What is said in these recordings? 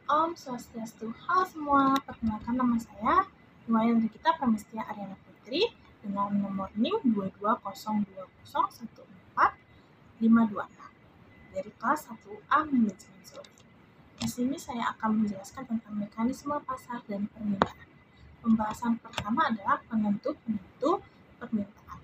Om Swastiastu. Halo semua, perkenalkan nama saya Nuwayandri Gita Pramestia Aryana Putri dengan nomor NIM 2202014526 dari kelas 1A Manajemen Zoologi. Di sini saya akan menjelaskan tentang mekanisme pasar dan permintaan. Pembahasan pertama adalah penentu permintaan.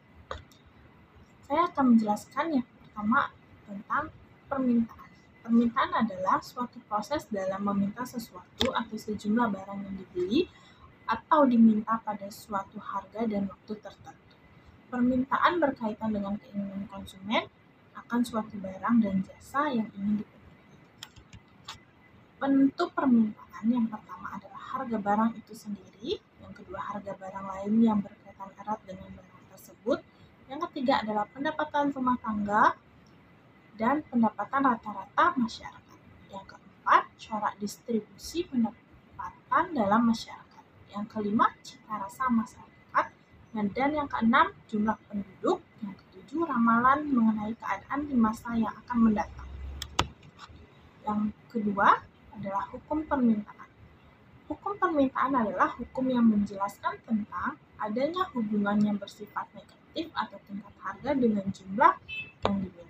Saya akan menjelaskan yang pertama tentang permintaan. Permintaan adalah suatu proses dalam meminta sesuatu atau sejumlah barang yang dibeli atau diminta pada suatu harga dan waktu tertentu. Permintaan berkaitan dengan keinginan konsumen akan suatu barang dan jasa yang ingin dipenuhi. Penentu permintaan yang pertama adalah harga barang itu sendiri, yang kedua harga barang lain yang berkaitan erat dengan barang tersebut, yang ketiga adalah pendapatan rumah tangga dan pendapatan rata-rata masyarakat. Yang keempat, corak distribusi pendapatan dalam masyarakat. Yang kelima, cita rasa masyarakat. Dan yang keenam, jumlah penduduk. Yang ketujuh, ramalan mengenai keadaan di masa yang akan mendatang. Yang kedua adalah hukum permintaan. Hukum permintaan adalah hukum yang menjelaskan tentang adanya hubungan yang bersifat negatif atau tingkat harga dengan jumlah yang diminta.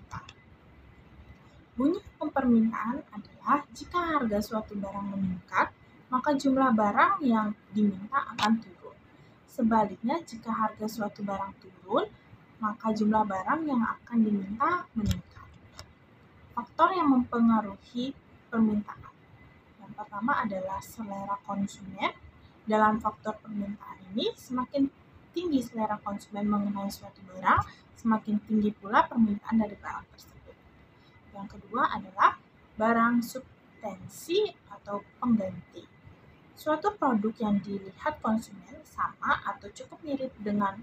Bunyi hukum permintaan adalah jika harga suatu barang meningkat, maka jumlah barang yang diminta akan turun. Sebaliknya, jika harga suatu barang turun, maka jumlah barang yang akan diminta meningkat. Faktor yang mempengaruhi permintaan. Yang pertama adalah selera konsumen. Dalam faktor permintaan ini, semakin tinggi selera konsumen mengenai suatu barang, semakin tinggi pula permintaan dari barang tersebut. Yang kedua adalah barang substitusi atau pengganti. Suatu produk yang dilihat konsumen sama atau cukup mirip dengan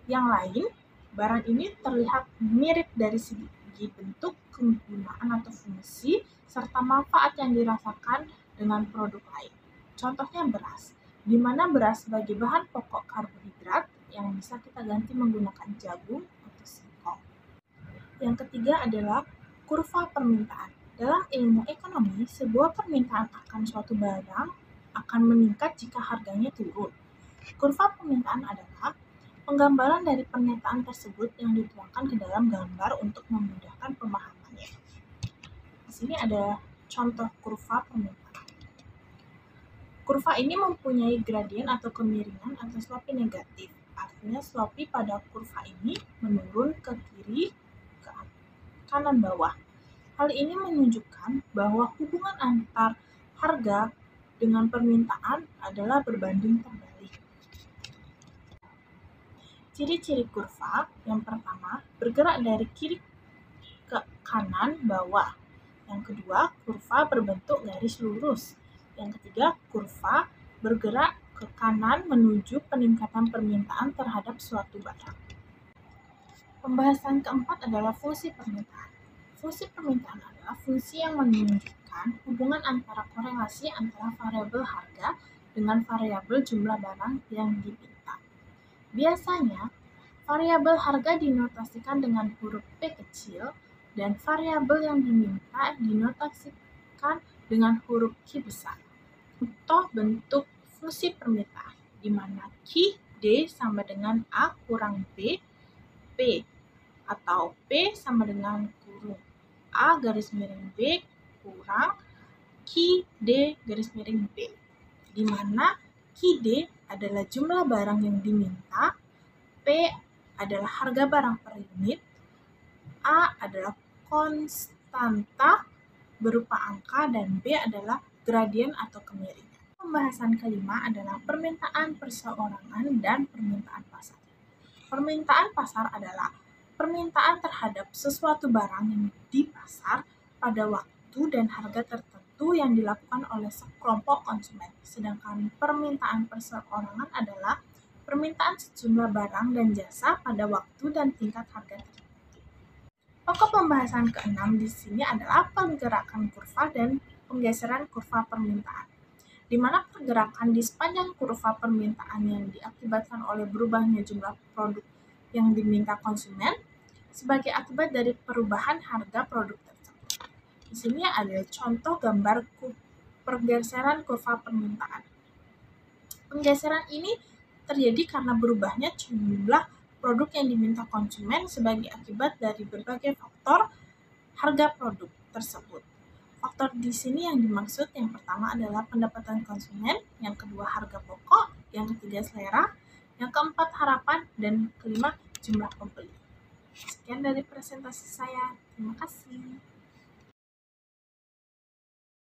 yang lain, barang ini terlihat mirip dari segi bentuk, kegunaan atau fungsi, serta manfaat yang dirasakan dengan produk lain. Contohnya beras, di mana beras sebagai bahan pokok karbohidrat yang bisa kita ganti menggunakan jagung atau singkong. Yang ketiga adalah kurva permintaan. Dalam ilmu ekonomi, sebuah permintaan akan suatu barang akan meningkat jika harganya turun. Kurva permintaan adalah penggambaran dari pernyataan tersebut yang dituangkan ke dalam gambar untuk memudahkan pemahamannya. Di sini ada contoh kurva permintaan. Kurva ini mempunyai gradien atau kemiringan atau slope negatif. Artinya slope pada kurva ini menurun ke kiri, ke kanan bawah. Hal ini menunjukkan bahwa hubungan antar harga dengan permintaan adalah berbanding terbalik. Ciri-ciri kurva yang pertama, bergerak dari kiri ke kanan bawah. Yang kedua, kurva berbentuk garis lurus. Yang ketiga, kurva bergerak ke kanan menuju peningkatan permintaan terhadap suatu barang. Pembahasan keempat adalah fungsi permintaan. Fungsi permintaan adalah fungsi yang menunjukkan hubungan antara korelasi antara variabel harga dengan variabel jumlah barang yang diminta. Biasanya, variabel harga dinotasikan dengan huruf P kecil dan variabel yang diminta dinotasikan dengan huruf Q besar. Contoh bentuk fungsi permintaan, di mana Q D sama dengan A kurang B, P atau P sama dengan kurung A garis miring B kurang Q D garis miring B, di mana Q D adalah jumlah barang yang diminta, P adalah harga barang per unit, A adalah konstanta berupa angka, dan B adalah gradien atau kemiringan. Pembahasan kelima adalah permintaan perseorangan dan permintaan pasar. Permintaan pasar adalah permintaan terhadap sesuatu barang yang di pasar pada waktu dan harga tertentu yang dilakukan oleh sekelompok konsumen. Sedangkan permintaan perseorangan adalah permintaan sejumlah barang dan jasa pada waktu dan tingkat harga tertentu. Pokok pembahasan keenam di sini adalah pergerakan kurva dan penggeseran kurva permintaan, di mana pergerakan di sepanjang kurva permintaan yang diakibatkan oleh berubahnya jumlah produk yang diminta konsumen sebagai akibat dari perubahan harga produk tersebut. Di sini ada contoh gambar pergeseran kurva permintaan. Penggeseran ini terjadi karena berubahnya jumlah produk yang diminta konsumen sebagai akibat dari berbagai faktor harga produk tersebut. Faktor di sini yang dimaksud yang pertama adalah pendapatan konsumen, yang kedua harga pokok, yang ketiga selera, yang keempat harapan, dan kelima jumlah pembeli. Sekian dari presentasi saya. Terima kasih.